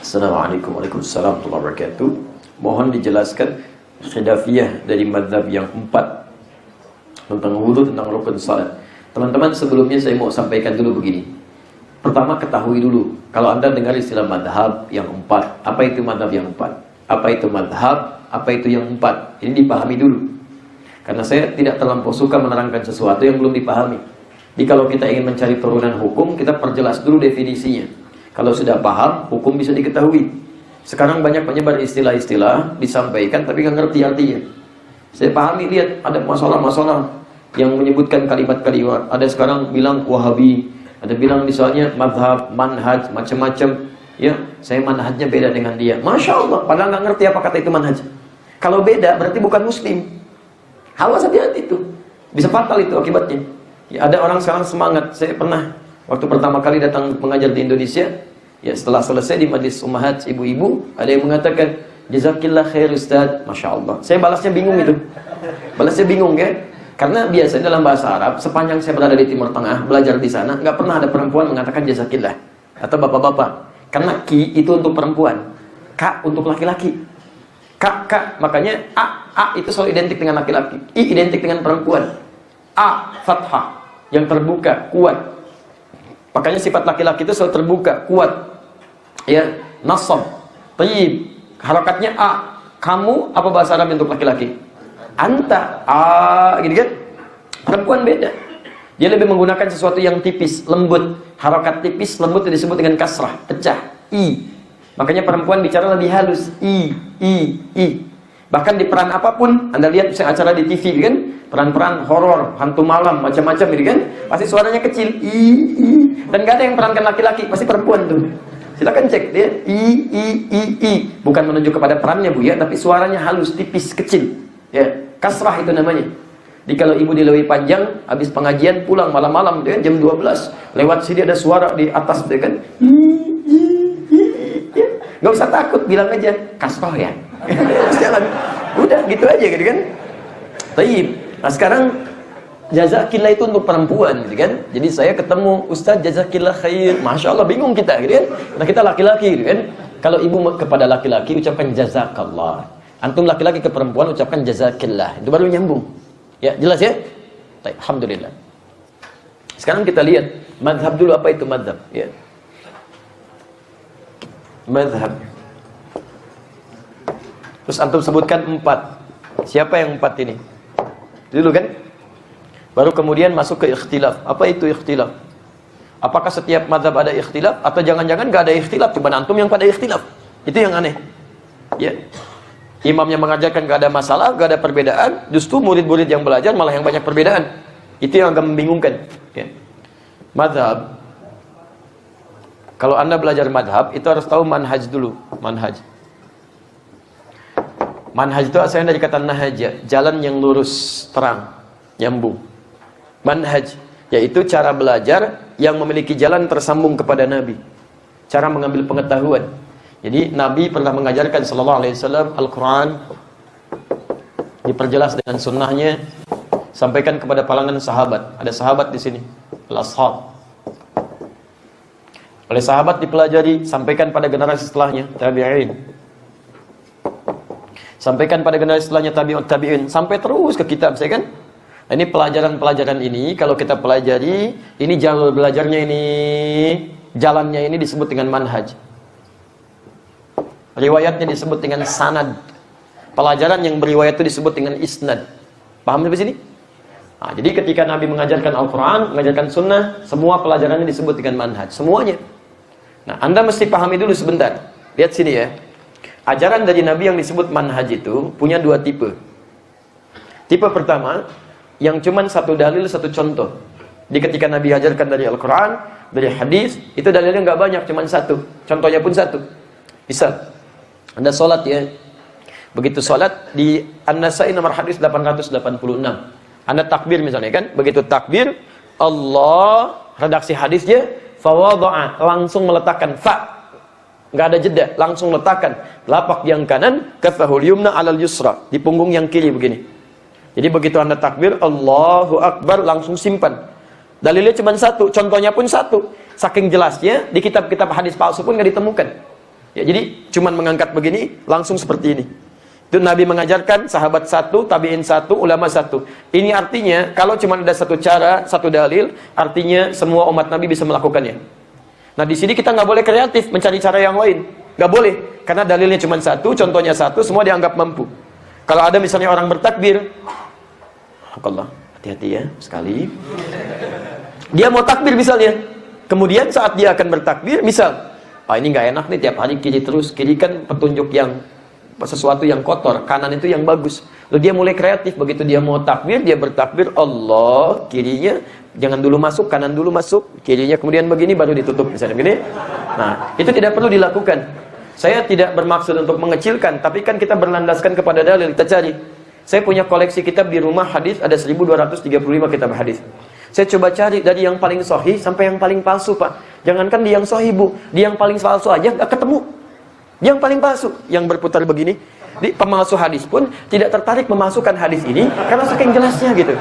Assalamualaikum warahmatullahi wabarakatuh. Mohon dijelaskan khilafiyah dari mazhab yang 4 tentang wudu, tentang rukun salat. Teman-teman, sebelumnya saya mau sampaikan dulu begini. Pertama, ketahui dulu, kalau Anda dengar istilah mazhab yang 4, apa itu mazhab yang 4? Apa itu mazhab? Apa itu yang 4? Ini dipahami dulu. Karena saya tidak terlampau suka menerangkan sesuatu yang belum dipahami. Jadi kalau kita ingin mencari turunan hukum, kita perjelas dulu definisinya. Kalau sudah paham, hukum bisa diketahui. Sekarang banyak menyebar istilah-istilah, disampaikan tapi nggak ngerti artinya. Saya pahami, lihat ada masalah-masalah yang menyebutkan kalimat-kalimat. Ada sekarang bilang Wahabi, ada bilang misalnya mazhab, manhaj, macam-macam. Ya, saya manhajnya beda dengan dia. Masya Allah, padahal nggak ngerti apa kata itu manhaj. Kalau beda, berarti bukan muslim. Awas hati-hati itu. Bisa fatal itu akibatnya. Ya, ada orang sekarang semangat. Saya pernah waktu pertama kali datang mengajar di Indonesia, ya setelah selesai di majlis ummahat ibu-ibu, ada yang mengatakan jazakillah khair Ustaz. Masya Allah. Saya balasnya bingung itu. Balasnya bingung ya. Karena biasanya dalam bahasa Arab, sepanjang saya berada di Timur Tengah, belajar di sana, nggak pernah ada perempuan mengatakan jazakillah. Atau bapak-bapak. Karena ki itu untuk perempuan, ka untuk laki-laki. Ka, makanya a itu selalu identik dengan laki-laki. I identik dengan perempuan. A, fathah, yang terbuka, kuat. Makanya sifat laki-laki itu selalu terbuka, kuat. Ya, nasab, tayyib. Harokatnya a. Kamu, apa bahasa Arab untuk laki-laki? Anta, a, gitu kan? Perempuan beda. Dia lebih menggunakan sesuatu yang tipis, lembut. Harokat tipis, lembut disebut dengan kasrah, pecah, i. Makanya perempuan bicara lebih halus, i. Bahkan di peran apapun, Anda lihat misalnya acara di TV kan, peran-peran horor, hantu malam, macam-macam gitu kan, pasti suaranya kecil, i. Dan gak ada yang perankan laki-laki, pasti perempuan tuh. Silakan cek dia, i. Bukan menuju kepada perannya Bu ya, tapi suaranya halus, tipis, kecil. Ya, kasrah itu namanya. Jadi kalau ibu di Lewi Panjang, habis pengajian pulang malam-malam dia jam 12, lewat sini ada suara di atas dia kan, nggak usah takut, bilang aja kasroh ya. Jangan, udah gitu aja gitu kan. Taib. Nah sekarang jazakillah itu untuk perempuan gitu kan. Jadi saya ketemu Ustaz jazakillah khair, masya Allah, bingung kita gitu kan. Nah kita laki-laki gitu kan. Kalau ibu kepada laki-laki ucapkan jazakallah, antum laki-laki ke perempuan ucapkan jazakillah, itu baru nyambung. Ya jelas ya. Taib. Alhamdulillah. Sekarang kita lihat mazhab dulu, apa itu mazhab ya. Mazhab. Terus antum sebutkan 4. Siapa yang 4 ini? Dulu kan? Baru kemudian masuk ke ikhtilaf. Apa itu ikhtilaf? Apakah setiap mazhab ada ikhtilaf? Atau jangan-jangan gak ada ikhtilaf, cuma antum yang pada ikhtilaf? Itu yang aneh. Ya. Imamnya mengajarkan gak ada masalah, gak ada perbedaan, justru murid-murid yang belajar malah yang banyak perbedaan. Itu yang agak membingungkan. Ya. Mazhab. Kalau Anda belajar madhab, itu harus tahu manhaj dulu. Manhaj. Manhaj itu asalnya dari kata nahaja, jalan yang lurus, terang, nyambung. Manhaj, yaitu cara belajar yang memiliki jalan tersambung kepada Nabi. Cara mengambil pengetahuan. Jadi Nabi pernah mengajarkan sallallahu alaihi wasallam Al-Quran, diperjelas dengan sunnahnya, sampaikan kepada kalangan sahabat. Ada sahabat di sini, al-ashab. Oleh sahabat dipelajari, sampaikan pada generasi setelahnya, tabi'in. Sampaikan pada generasi setelahnya, tabi'in, sampai terus ke kitab, saya kan? Nah, ini pelajaran-pelajaran ini, kalau kita pelajari, ini jalur belajarnya ini, jalannya ini disebut dengan manhaj. Riwayatnya disebut dengan sanad. Pelajaran yang beriwayat itu disebut dengan isnad. Paham sampai sini? Nah, jadi ketika Nabi mengajarkan Al-Quran, mengajarkan sunnah, semua pelajarannya disebut dengan manhaj. Semuanya. Nah, Anda mesti pahami dulu sebentar. Lihat sini ya. Ajaran dari Nabi yang disebut manhaj itu punya 2 tipe. Tipe pertama, yang cuman satu dalil, satu contoh. Jadi ketika Nabi ajarkan dari Al-Quran, dari hadis, itu dalilnya nggak banyak, cuman satu. Contohnya pun satu. Misal, Anda sholat ya. Begitu sholat di An-Nasa'i nomor hadis 886. Anda takbir misalnya kan. Begitu takbir, Allah, redaksi hadisnya, fawadu'a, langsung meletakkan fa. Nggak ada jeda, langsung letakkan lapak yang kanan, kafahul yumna alal yusra, di punggung yang kiri begini. Jadi begitu Anda takbir, Allahu Akbar, langsung simpan. Dalilnya cuma satu, contohnya pun satu. Saking jelasnya, di kitab-kitab hadis palsu pun nggak ditemukan. Ya, jadi cuman mengangkat begini, langsung seperti ini. Itu Nabi mengajarkan sahabat satu, tabi'in satu, ulama satu. Ini artinya, kalau cuma ada satu cara, satu dalil, artinya semua umat Nabi bisa melakukannya. Nah, di sini kita nggak boleh kreatif, mencari cara yang lain. Nggak boleh, karena dalilnya cuma satu, contohnya satu, semua dianggap mampu. Kalau ada misalnya orang bertakbir, Allah, hati-hati ya, sekali. Dia mau takbir misalnya. Kemudian saat dia akan bertakbir, misal, ini nggak enak nih, tiap hari kiri terus. Kiri kan petunjuk yang sesuatu yang kotor, kanan itu yang bagus. Lalu dia mulai kreatif, begitu dia mau takbir, dia bertakbir Allah, kirinya jangan dulu masuk, kanan dulu masuk, kirinya kemudian begini baru ditutup misalnya begini. Nah, itu tidak perlu dilakukan. Saya tidak bermaksud untuk mengecilkan, tapi kan kita berlandaskan kepada dalil, kita cari. Saya punya koleksi kitab di rumah hadis, ada 1235 kitab hadis. Saya coba cari dari yang paling sahih sampai yang paling palsu, Pak. Jangankan di yang sahih, Bu, di yang paling palsu aja nggak ketemu. Yang paling palsu, yang berputar begini, di pemalsu hadis pun tidak tertarik memasukkan hadis ini karena saking jelasnya gitu.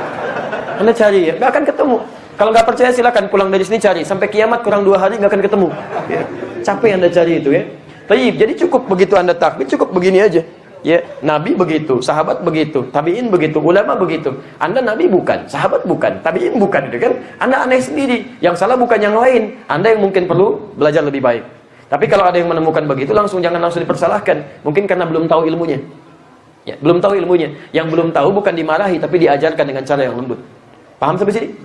Anda cari ya, nggak akan ketemu. Kalau nggak percaya silakan pulang dari sini cari, sampai kiamat kurang 2 hari nggak akan ketemu. Ya. Capek Anda cari itu ya. Taib, jadi cukup begitu Anda takbir, cukup begini aja. Ya, Nabi begitu, sahabat begitu, tabiin begitu, ulama begitu. Anda Nabi bukan, sahabat bukan, tabiin bukan, itu kan? Anda aneh sendiri. Yang salah bukan yang lain. Anda yang mungkin perlu belajar lebih baik. Tapi kalau ada yang menemukan begitu, jangan langsung dipersalahkan. Mungkin karena belum tahu ilmunya. Ya, belum tahu ilmunya. Yang belum tahu bukan dimarahi, tapi diajarkan dengan cara yang lembut. Paham sampai sini?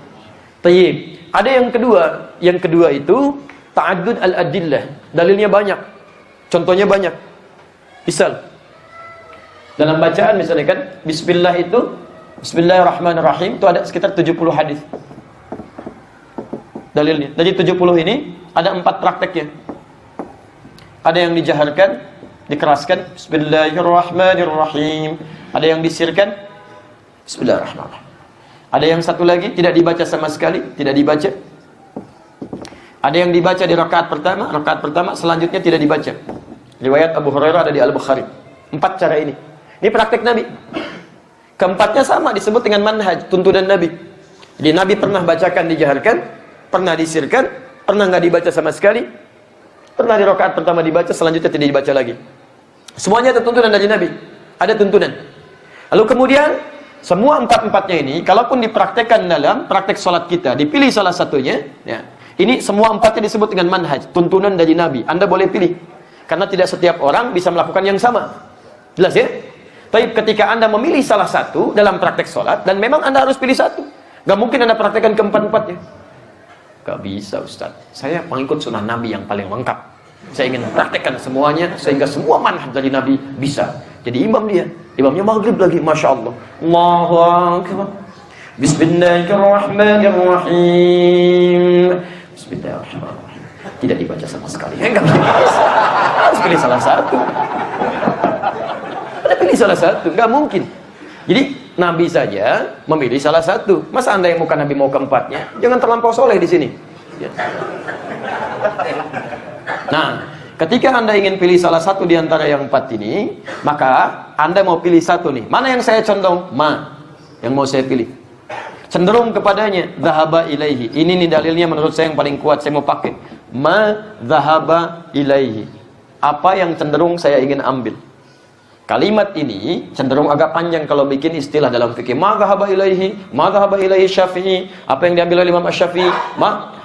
Tayyib. Ada yang kedua. Yang kedua itu ta'addud al-adillah. Dalilnya banyak. Contohnya banyak. Misal, dalam bacaan misalnya kan, Bismillah itu, Bismillahirrahmanirrahim, itu ada sekitar 70 hadis. Dalilnya. Dari 70 ini, ada 4 prakteknya. Ada yang dijaharkan, dikeraskan, Bismillahirrahmanirrahim. Ada yang disirkan, Bismillahirrahmanirrahim. Ada yang satu lagi, tidak dibaca sama sekali, tidak dibaca. Ada yang dibaca di rakaat pertama, selanjutnya tidak dibaca. Riwayat Abu Hurairah ada di Al-Bukhari. 4 cara ini. Ini praktek Nabi. Keempatnya sama, disebut dengan manhaj, tuntunan Nabi. Jadi Nabi pernah bacakan, dijaharkan, pernah disirkan, pernah nggak dibaca sama sekali, pernah di rakaat pertama dibaca, selanjutnya tidak dibaca lagi. Semuanya ada tuntunan dari Nabi. Ada tuntunan. Lalu kemudian, semua 4-4-nya ini, kalaupun dipraktekkan dalam praktek sholat kita, dipilih salah satunya, ya, ini semua 4-nya disebut dengan manhaj, tuntunan dari Nabi. Anda boleh pilih. Karena tidak setiap orang bisa melakukan yang sama. Jelas ya? Tapi ketika Anda memilih salah satu dalam praktek sholat, dan memang Anda harus pilih satu. Gak mungkin Anda praktekkan keempat-empatnya. Gak bisa, Ustaz. Saya pengikut sunnah Nabi yang paling lengkap. Saya ingin praktekkan semuanya, sehingga semua manhaj dari Nabi bisa. Jadi imam dia. Imamnya maghrib lagi, Masya Allah. Allahu Akbar. Bismillahirrahmanirrahim. Bismillahirrahmanirrahim. Tidak dibaca sama sekali. Enggak bisa. Harus pilih salah satu. Anda pilih salah satu. Enggak mungkin. Jadi Nabi saja memilih salah satu. Masa Anda yang bukan Nabi mau keempatnya? Jangan terlampau soleh di sini. Ya. Nah, ketika Anda ingin pilih salah satu di antara yang 4 ini, maka Anda mau pilih satu nih. Mana yang saya condong? Yang mau saya pilih. Cenderung kepadanya, dhahaba ilaihi. Ini nih dalilnya menurut saya yang paling kuat, saya mau pakai. Dhahaba ilaihi. Apa yang cenderung saya ingin ambil? Kalimat ini cenderung agak panjang kalau bikin istilah dalam fikih. Ma dhahaba ilaihi Syafi'i. Apa yang diambil oleh Imam Asy-Syafi'i? Ma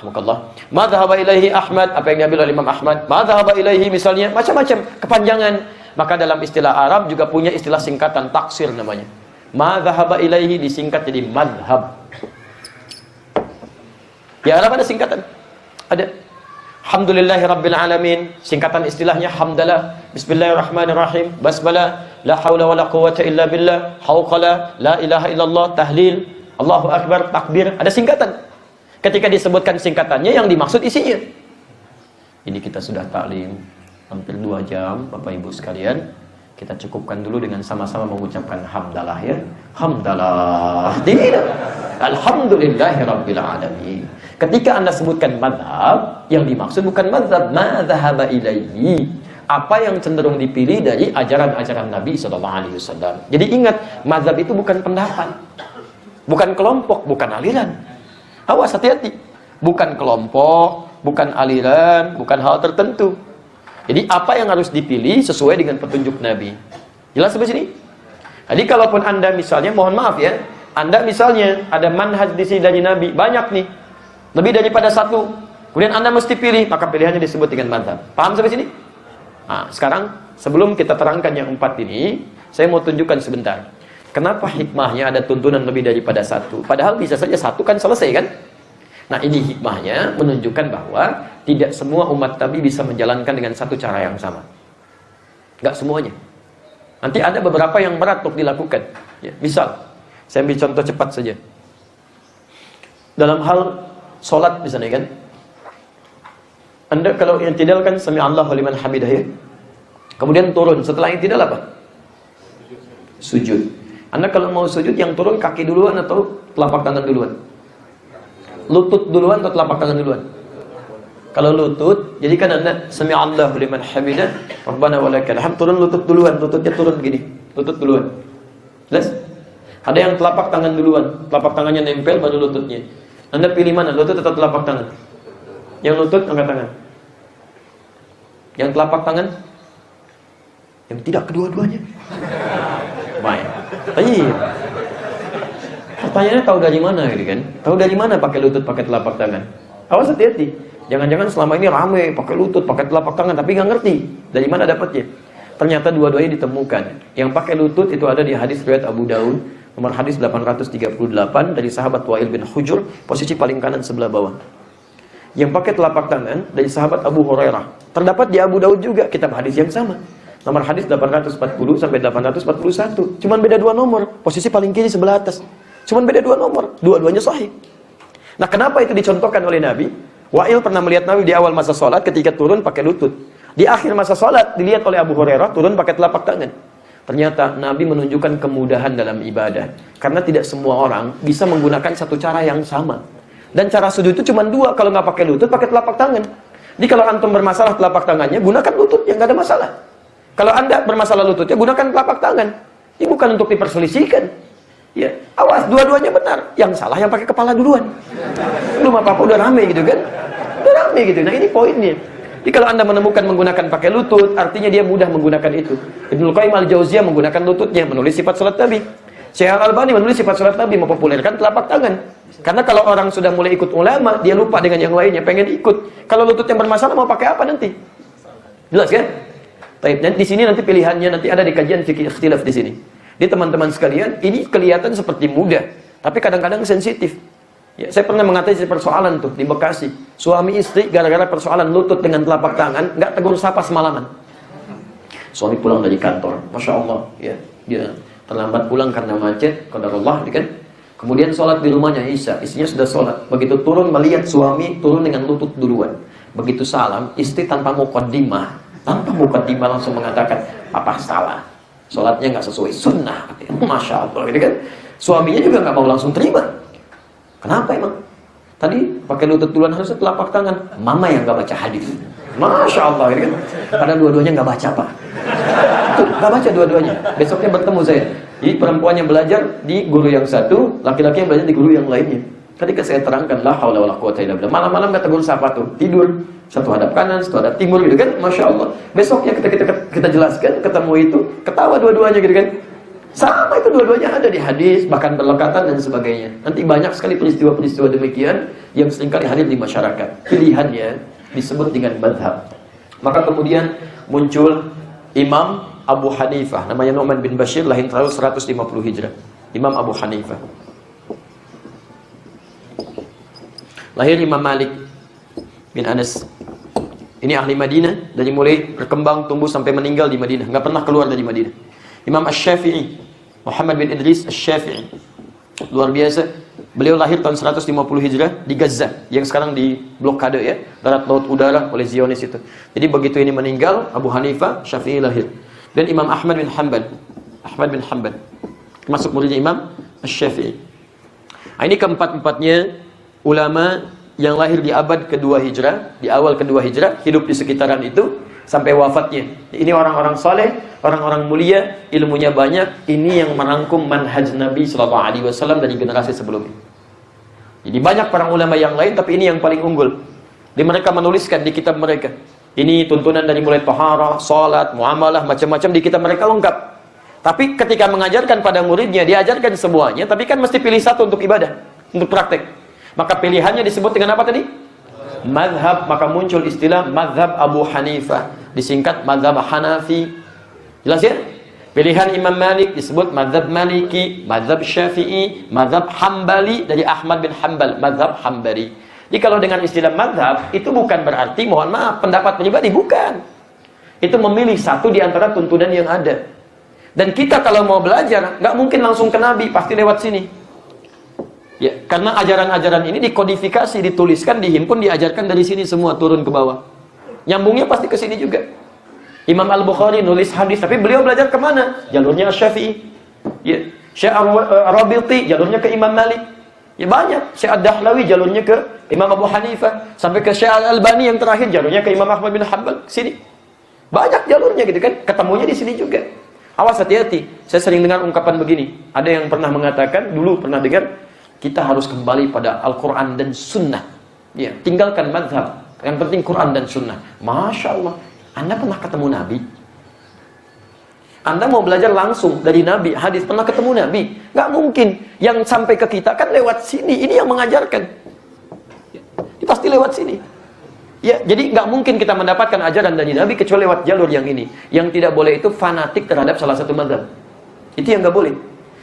dhahaba ilaihi Ahmad. Apa yang diambil oleh Imam Ahmad? Ma dhahaba ilaihi misalnya, macam-macam kepanjangan. Maka dalam istilah Arab juga punya istilah singkatan, taksir namanya. Ma dhahaba ilaihi disingkat jadi madhab. Di Arab ada singkatan. Ada. Alhamdulillahirrabbilalamin. Singkatan istilahnya hamdalah. Bismillahirrahmanirrahim. Basmalah. La hawla wa la quwwata illa billah. Hawqala. La ilaha illallah. Tahlil. Allahu Akbar. Takbir. Ada singkatan. Ketika disebutkan singkatannya, yang dimaksud isinya. Ini kita sudah taklim hampir 2 jam, Bapak Ibu sekalian. Kita cukupkan dulu dengan sama-sama mengucapkan hamdalah ya. Hamdalah. Tidak. Alhamdulillahirrabbilalamin. Ketika Anda sebutkan madhab, yang dimaksud bukan madhab, ma dhahaba ilaihi. Apa yang cenderung dipilih dari ajaran-ajaran Nabi SAW. Jadi ingat, madhab itu bukan pendapat, bukan kelompok, bukan aliran. Awas, hati-hati. Bukan kelompok, bukan aliran, bukan hal tertentu. Jadi apa yang harus dipilih sesuai dengan petunjuk Nabi. Jelas sampai sini? Jadi kalaupun Anda misalnya, mohon maaf ya, Anda misalnya ada manhaj di sini dari Nabi, banyak nih, lebih daripada satu, kemudian Anda mesti pilih, maka pilihannya disebut dengan mazhab. Paham sampai sini? Nah, sekarang sebelum kita terangkan yang 4 ini, saya mau tunjukkan sebentar. Kenapa hikmahnya ada tuntunan lebih daripada satu? Padahal bisa saja satu kan selesai kan? Nah, ini hikmahnya menunjukkan bahwa tidak semua umat Nabi bisa menjalankan dengan satu cara yang sama. Nggak semuanya. Nanti ada beberapa yang berat untuk dilakukan. Ya, misal, saya ambil contoh cepat saja. Dalam hal sholat misalnya kan, Anda kalau yang tidak kan sami Allahu liman hamidah ya. Kemudian turun, setelah yang tidak apa? Sujud. Anda kalau mau sujud yang turun kaki duluan atau telapak tangan duluan? Lutut duluan atau telapak tangan duluan? Kalau lutut, jadi kan Anda sami Allahu liman hamidah, Rabbana walakal hamd, turun lutut duluan, lututnya turun gini, lutut duluan. Jelas? Ada yang telapak tangan duluan, telapak tangannya nempel baru lututnya. Anda pilih mana, lutut atau telapak tangan? Yang lutut angkat tangan. Yang telapak tangan? Yang tidak, kedua-duanya. Baik. Iya. Pertanyaannya tahu dari mana gitu kan? Tahu dari mana pakai lutut, pakai telapak tangan? Awas hati-hati. Jangan-jangan selama ini rame pakai lutut, pakai telapak tangan tapi nggak ngerti dari mana dapatnya. Ternyata dua-duanya ditemukan. Yang pakai lutut itu ada di hadis riwayat Abu Daud, nomor hadis 838 dari sahabat Wa'il bin Hujur, posisi paling kanan sebelah bawah. Yang pakai telapak tangan dari sahabat Abu Hurairah. Terdapat di Abu Daud juga kitab hadis yang sama. Nomor hadis 840 sampai 841. Cuman beda 2 nomor, posisi paling kiri sebelah atas. Cuman beda 2 nomor, dua-duanya sahih. Nah, kenapa itu dicontohkan oleh Nabi? Wa'il pernah melihat Nabi di awal masa sholat ketika turun pakai lutut. Di akhir masa sholat dilihat oleh Abu Hurairah turun pakai telapak tangan. Ternyata Nabi menunjukkan kemudahan dalam ibadah. Karena tidak semua orang bisa menggunakan satu cara yang sama. Dan cara sujud itu cuma 2, kalau nggak pakai lutut, pakai telapak tangan. Jadi kalau antum bermasalah telapak tangannya, gunakan lutut, yang nggak ada masalah. Kalau Anda bermasalah lututnya, gunakan telapak tangan. Ini bukan untuk diperselisihkan. Ya, awas, dua-duanya benar. Yang salah yang pakai kepala duluan. Belum apa-apa udah rame gitu kan? Udah rame gitu. Nah, ini poinnya. Jadi kalau Anda menemukan menggunakan pakai lutut, artinya dia mudah menggunakan itu. Ibnu Qayyim al-Jauziyah menggunakan lututnya menulis sifat salat Nabi. Syekh Al-Albani menulis sifat salat Nabi, mempopulerkan telapak tangan. Karena kalau orang sudah mulai ikut ulama, dia lupa dengan yang lainnya, pengen ikut. Kalau lutut yang bermasalah mau pakai apa nanti? Jelas kan? Baik, dan di sini nanti pilihannya nanti ada di kajian fikih ikhtilaf di sini. Jadi teman-teman sekalian, ini kelihatan seperti mudah, tapi kadang-kadang sensitif. Ya, saya pernah mengatasi persoalan tuh di Bekasi. Suami istri gara-gara persoalan lutut dengan telapak tangan, nggak tegur sapa semalaman. Suami pulang dari kantor, masya Allah, ya, dia terlambat pulang karena macet, qadarullah, kan? Kemudian sholat di rumahnya Isya, istrinya sudah sholat. Begitu turun melihat suami turun dengan lutut duluan. Begitu salam, istri tanpa muqaddimah langsung mengatakan, apa salah? Sholatnya nggak sesuai sunnah, masya Allah, gitu kan? Suaminya juga nggak mau langsung terima. Kenapa emang? Tadi pakai lutut duluan harusnya telapak tangan. Mama yang nggak baca hadis, masya Allah, gitu kan? Karena dua-duanya nggak baca pak. Nggak baca dua-duanya. Besoknya bertemu saya. Jadi perempuannya belajar di guru yang satu, laki-laki yang belajar di guru yang lainnya. Ketika saya terangkan, la haula wala quwwata illa billah. Malam-malam kata tegur sapa tuh, tidur. Satu hadap kanan, satu hadap timur gitu kan, masya Allah. Besoknya kita jelaskan, ketemu itu, ketawa dua-duanya gitu kan. Sama itu dua-duanya ada di hadis, bahkan berlekatan dan sebagainya. Nanti banyak sekali peristiwa-peristiwa demikian yang seringkali hadir di masyarakat. Pilihannya disebut dengan madhab. Maka kemudian muncul Imam Abu Hanifah, namanya Nu'man bin Bashir, lahir tahun 150 Hijrah. Imam Abu Hanifah. Lahir Imam Malik bin Anas. Ini ahli Madinah, dari mulai berkembang, tumbuh sampai meninggal di Madinah, nggak pernah keluar dari Madinah. Imam Asy-Syafi'i, Muhammad bin Idris Asy-Syafi'i, luar biasa. Beliau lahir tahun 150 Hijrah di Gaza, yang sekarang di blokade ya, darat laut udara oleh Zionis itu. Jadi begitu ini meninggal, Abu Hanifah, Syafi'i lahir. Dan Imam Ahmad bin Hanbal, masuk muridnya Imam Asy-Syafi'i. Nah, ini keempat-empatnya ulama yang lahir di abad kedua Hijrah, di awal kedua Hijrah, hidup di sekitaran itu sampai wafatnya. Ini orang-orang saleh, orang-orang mulia, ilmunya banyak. Ini yang merangkum manhaj Nabi SAW dari generasi sebelumnya. Jadi banyak para ulama yang lain, tapi ini yang paling unggul. Mereka menuliskan di kitab mereka. Ini tuntunan dari mulai taharah, salat, muamalah, macam-macam di kitab mereka lengkap. Tapi ketika mengajarkan pada muridnya, diajarkan semuanya, tapi kan mesti pilih satu untuk ibadah, untuk praktek. Maka pilihannya disebut dengan apa tadi? Madhab. Maka muncul istilah madhab Abu Hanifah, disingkat madhab Hanafi. Jelas ya? Pilihan Imam Malik disebut madhab Maliki, madhab Syafi'i, madhab Hambali dari Ahmad bin Hanbal, madhab Hambali. Jadi kalau dengan istilah madhab, itu bukan berarti, mohon maaf, pendapat pribadi, bukan. Itu memilih satu di antara tuntunan yang ada. Dan kita kalau mau belajar, nggak mungkin langsung ke Nabi, pasti lewat sini. Ya, karena ajaran-ajaran ini dikodifikasi, dituliskan, dihimpun, diajarkan dari sini semua, turun ke bawah. Nyambungnya pasti ke sini juga. Imam Al-Bukhari nulis hadis, tapi beliau belajar kemana? Jalurnya Syafi'i. Ya. Syekh Ar-Rabiti, jalurnya ke Imam Malik. Ya banyak. Syekh Ad-Dahlawi, jalurnya ke Imam Abu Hanifah. Sampai ke Syekh Al-Albani yang terakhir, jalurnya ke Imam Ahmad bin Hanbal. Sini. Banyak jalurnya gitu kan. Ketemunya di sini juga. Awas, hati-hati. Saya sering dengar ungkapan begini. Ada yang pernah mengatakan, dulu pernah dengar, kita harus kembali pada Al-Quran dan Sunnah. Ya, tinggalkan madhab. Yang penting Quran dan Sunnah. Masya Allah. Anda pernah ketemu Nabi? Anda mau belajar langsung dari Nabi, hadis, pernah ketemu Nabi? Nggak mungkin. Yang sampai ke kita kan lewat sini. Ini yang mengajarkan. Ini pasti lewat sini. Ya, jadi nggak mungkin kita mendapatkan ajaran dari Nabi kecuali lewat jalur yang ini. Yang tidak boleh itu fanatik terhadap salah satu mazhab. Itu yang nggak boleh.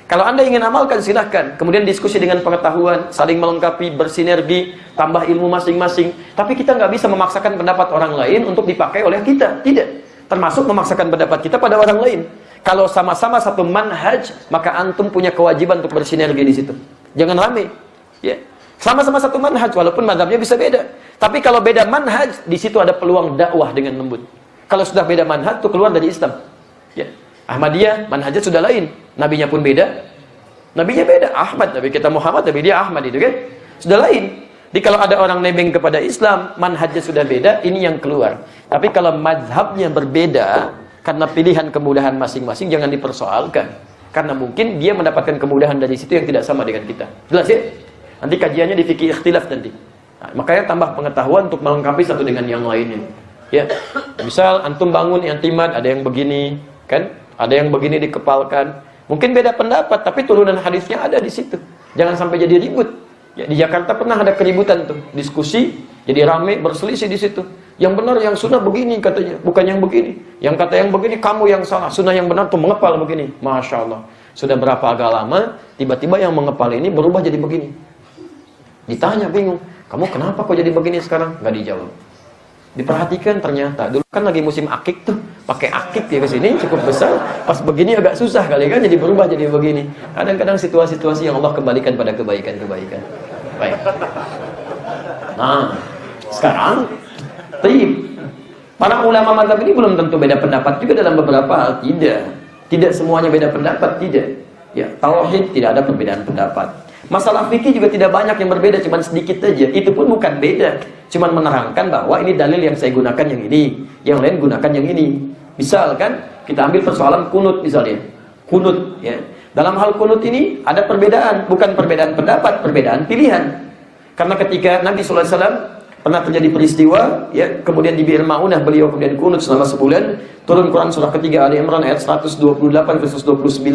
Kalau Anda ingin amalkan, silahkan. Kemudian diskusi dengan pengetahuan, saling melengkapi, bersinergi, tambah ilmu masing-masing. Tapi kita nggak bisa memaksakan pendapat orang lain untuk dipakai oleh kita. Tidak. Termasuk memaksakan pendapat kita pada orang lain. Kalau sama-sama satu manhaj, maka antum punya kewajiban untuk bersinergi di situ. Jangan rame. Ya. Sama-sama satu manhaj, walaupun mazhabnya bisa beda. Tapi kalau beda manhaj, di situ ada peluang dakwah dengan lembut. Kalau sudah beda manhaj, itu keluar dari Islam. Ya. Ahmadiyah, manhajnya sudah lain. Nabinya pun beda. Nabinya beda. Ahmad, Nabi kita Muhammad, Nabi dia Ahmad, itu kan? Sudah lain. Jadi kalau ada orang nebeng kepada Islam, manhajnya sudah beda, ini yang keluar. Tapi kalau mazhabnya berbeda, karena pilihan kemudahan masing-masing, jangan dipersoalkan. Karena mungkin dia mendapatkan kemudahan dari situ yang tidak sama dengan kita. Jelas ya? Nanti kajiannya di fikih ikhtilaf nanti. Nah, makanya tambah pengetahuan untuk melengkapi satu dengan yang lainnya. Ya, misal antum bangun i'timad, ada yang begini, kan? Ada yang begini dikepalkan. Mungkin beda pendapat, tapi turunan hadisnya ada di situ. Jangan sampai jadi ribut. Ya, di Jakarta pernah ada keributan tuh, diskusi, jadi rame, berselisih di situ. Yang benar, yang sunnah begini katanya, bukan yang begini. Yang kata yang begini, kamu yang salah. Sunnah yang benar tuh mengepal begini. Masya Allah. Sudah berapa agak lama, tiba-tiba yang mengepal ini berubah jadi begini. Ditanya, bingung. Kamu kenapa kok jadi begini sekarang? Nggak dijawab. Diperhatikan ternyata dulu kan lagi musim akik tuh, pakai akik ya ke sini cukup besar, pas begini agak susah kali kan, jadi berubah jadi begini. Kadang-kadang situasi-situasi yang Allah kembalikan pada kebaikan-kebaikan. Baik. Nah, sekarang para ulama mazhab ini belum tentu beda pendapat juga dalam beberapa hal, tidak. Tidak semuanya beda pendapat, tidak. Ya, tauhid tidak ada perbedaan pendapat. Masalah fikih juga tidak banyak yang berbeda, cuma sedikit aja. Itu pun bukan beda, cuma menerangkan bahwa ini dalil yang saya gunakan yang ini, yang lain gunakan yang ini. Misalkan kita ambil persoalan kunut misalnya. Kunut ya. Dalam hal kunut ini ada perbedaan, bukan perbedaan pendapat, perbedaan pilihan. Karena ketika Nabi sallallahu alaihi wasallam pernah terjadi peristiwa ya, kemudian di Bir Maunah beliau kemudian kunut selama sebulan, turun Quran surah ketiga Ali Imran ayat 128 versus 29,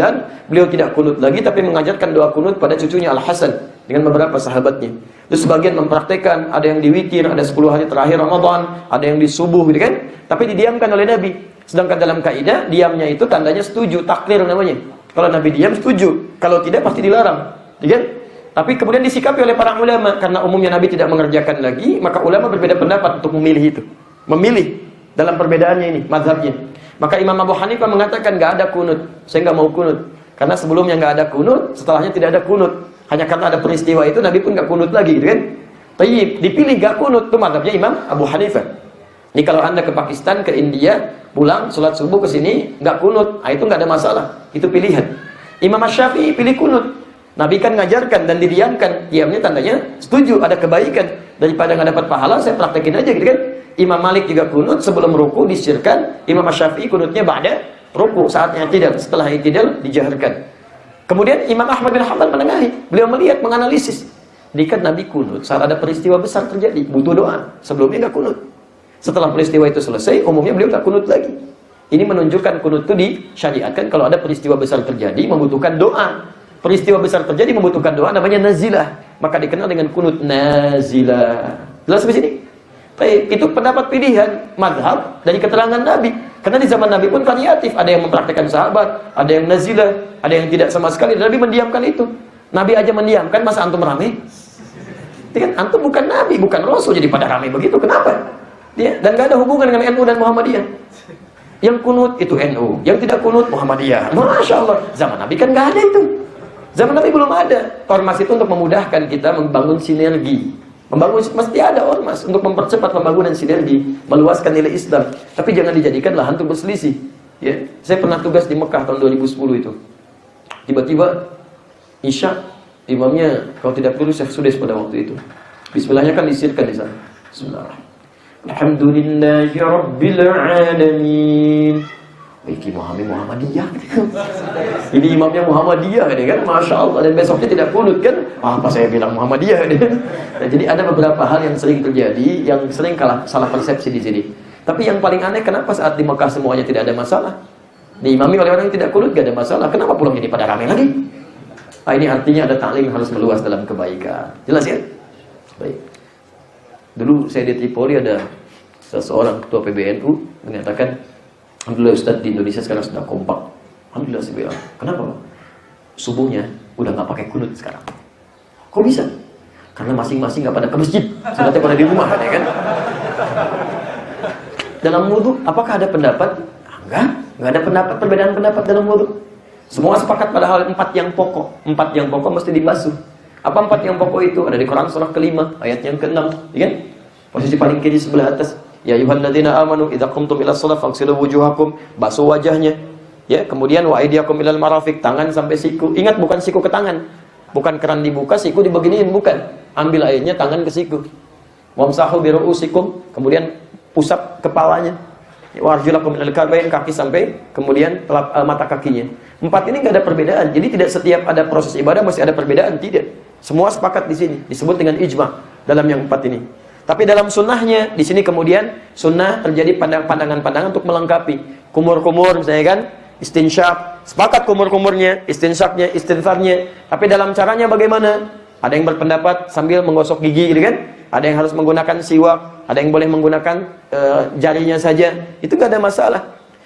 beliau tidak kunut lagi tapi mengajarkan doa kunut pada cucunya Al-Hasan dengan beberapa sahabatnya. Terus sebagian mempraktekkan, ada yang di witir, ada 10 hari terakhir Ramadan, ada yang di subuh gitu kan, tapi didiamkan oleh Nabi. Sedangkan dalam kaidah diamnya itu tandanya setuju, takrir namanya. Kalau Nabi diam setuju, kalau tidak pasti dilarang, gitu kan? Tapi kemudian disikapi oleh para ulama, karena umumnya Nabi tidak mengerjakan lagi, maka ulama berbeda pendapat untuk memilih itu. Memilih dalam perbedaannya ini, mazhabnya. Maka Imam Abu Hanifah mengatakan nggak ada kunut, saya nggak mau kunut. Karena sebelumnya nggak ada kunut, setelahnya tidak ada kunut. Hanya karena ada peristiwa itu, Nabi pun nggak kunut lagi, gitu kan? Tapi dipilih nggak kunut, itu mazhabnya Imam Abu Hanifah. Ini kalau Anda ke Pakistan, ke India, pulang, sholat subuh ke sini, nggak kunut, itu nggak ada masalah. Itu pilihan. Imam Syafi'i pilih kunut. Nabi kan ngajarkan dan didiamkan, diamnya tandanya setuju, ada kebaikan. Daripada nggak dapat pahala, saya praktekin aja gitu kan. Imam Malik juga kunut sebelum ruku disirkan, Imam Syafi'i kunutnya ba'da ruku, saatnya tidak, setelah i'tidal dijaharkan. Kemudian Imam Ahmad bin Hanbal menengahi, beliau melihat, menganalisis. Dikat Nabi kunut saat ada peristiwa besar terjadi, butuh doa, sebelumnya nggak kunut. Setelah peristiwa itu selesai, umumnya beliau tak kunut lagi. Ini menunjukkan kunut itu disyariatkan kalau ada peristiwa besar terjadi membutuhkan doa. Peristiwa besar terjadi membutuhkan doa, namanya nazilah. Maka dikenal dengan kunut nazilah. Jelas di sini? Baik, itu pendapat pilihan mazhab dari keterangan Nabi. Karena di zaman Nabi pun variatif. Ada yang mempraktikkan sahabat, ada yang nazilah, ada yang tidak sama sekali. Nabi mendiamkan itu. Nabi aja mendiamkan, masa antum rame? Kan antum bukan Nabi, bukan Rasul, jadi pada rame begitu. Kenapa? Dan gak ada hubungan dengan NU dan Muhammadiyah. Yang kunut itu NU, yang tidak kunut Muhammadiyah. Masya Allah, zaman Nabi kan gak ada itu. Zaman Nabi belum ada. Ormas itu untuk memudahkan kita membangun sinergi. Mesti ada ormas untuk mempercepat pembangunan sinergi, meluaskan nilai Islam. Tapi jangan dijadikan lahan untuk berselisih. Ya, saya pernah tugas di Mekah tahun 2010 itu. Tiba-tiba Isya, imamnya kalau tidak perlu Syekh Sudais pada waktu itu. Bismillahnya kan disirkan di sana. Bismillahirrahmanirrahim. Alhamdulillahi Rabbil Alamin. Iki Muhammadiyah. Ini imamnya Muhammadiyah kan? Masya Allah. Dan besoknya tidak kunut kan? Apa saya bilang Muhammadiyah? Nah, jadi ada beberapa hal yang sering terjadi, yang sering salah persepsi di sini. Tapi yang paling aneh, kenapa saat di Mekah semuanya tidak ada masalah? Diimami oleh orang yang tidak kunut, gak ada masalah. Kenapa pulang jadi pada ramai lagi? Nah, ini artinya ada taklim harus meluas dalam kebaikan. Jelas ya? Baik. Dulu saya di Tripoli ada seseorang ketua PBNU mengatakan, alhamdulillah Ustaz, di Indonesia sekarang sudah kompak. Alhamdulillah, saya bilang. Kenapa? Subuhnya udah gak pakai kunut sekarang. Kok bisa? Karena masing-masing gak pada ke masjid, salatnya pada di rumah, ya kan? Dalam wudu, apakah ada pendapat? Enggak ada pendapat, perbedaan pendapat dalam wudu. Semua sepakat pada hal 4 yang pokok. 4 yang pokok mesti dibasuh. Apa 4 yang pokok itu? Ada di Quran surah ke-5, ayat yang ke-6, ya kan? Posisi paling kiri sebelah atas. Ya ayyuhalladzina amanu idza qumtum ila shalah faghsilu wujuhakum, basuh wajahnya. Ya, kemudian wa aydiyakum ilal marafiq, tangan sampai siku. Ingat, bukan siku ke tangan. Bukan keran dibuka, siku dibeginiin, bukan. Ambil airnya tangan ke siku. Wamsahu bi ru'usikum, kemudian usap kepalanya. Wa arjulakum ilal ka'bayn, kaki sampai kemudian mata kakinya. 4 ini enggak ada perbedaan. Jadi tidak setiap ada proses ibadah mesti ada perbedaan, tidak. Semua sepakat di sini, disebut dengan ijma dalam yang 4 ini. Tapi dalam sunnahnya, di sini kemudian sunnah terjadi pandangan-pandangan untuk melengkapi. Kumur-kumur misalnya kan, istinsyak, sepakat kumur-kumurnya, istinsyaknya, istinfarnya. Tapi dalam caranya bagaimana? Ada yang berpendapat sambil menggosok gigi, gitu kan? Ada yang harus menggunakan siwak, ada yang boleh menggunakan jarinya saja. Itu gak ada masalah.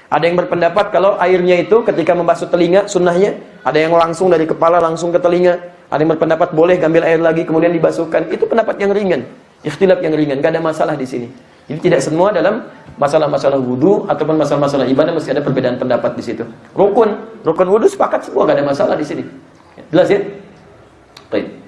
Ada yang berpendapat kalau airnya itu ketika membasuh telinga, sunnahnya, ada yang langsung dari kepala langsung ke telinga. Ada yang berpendapat boleh ambil air lagi kemudian dibasuhkan. Itu pendapat yang ringan. Ikhtilaf yang ringan, gak ada masalah di sini. Jadi tidak semua dalam masalah-masalah wudu ataupun masalah-masalah ibadah mesti ada perbedaan pendapat di situ. Rukun wudu sepakat semua, gak ada masalah di sini. Jelas ya? Baik.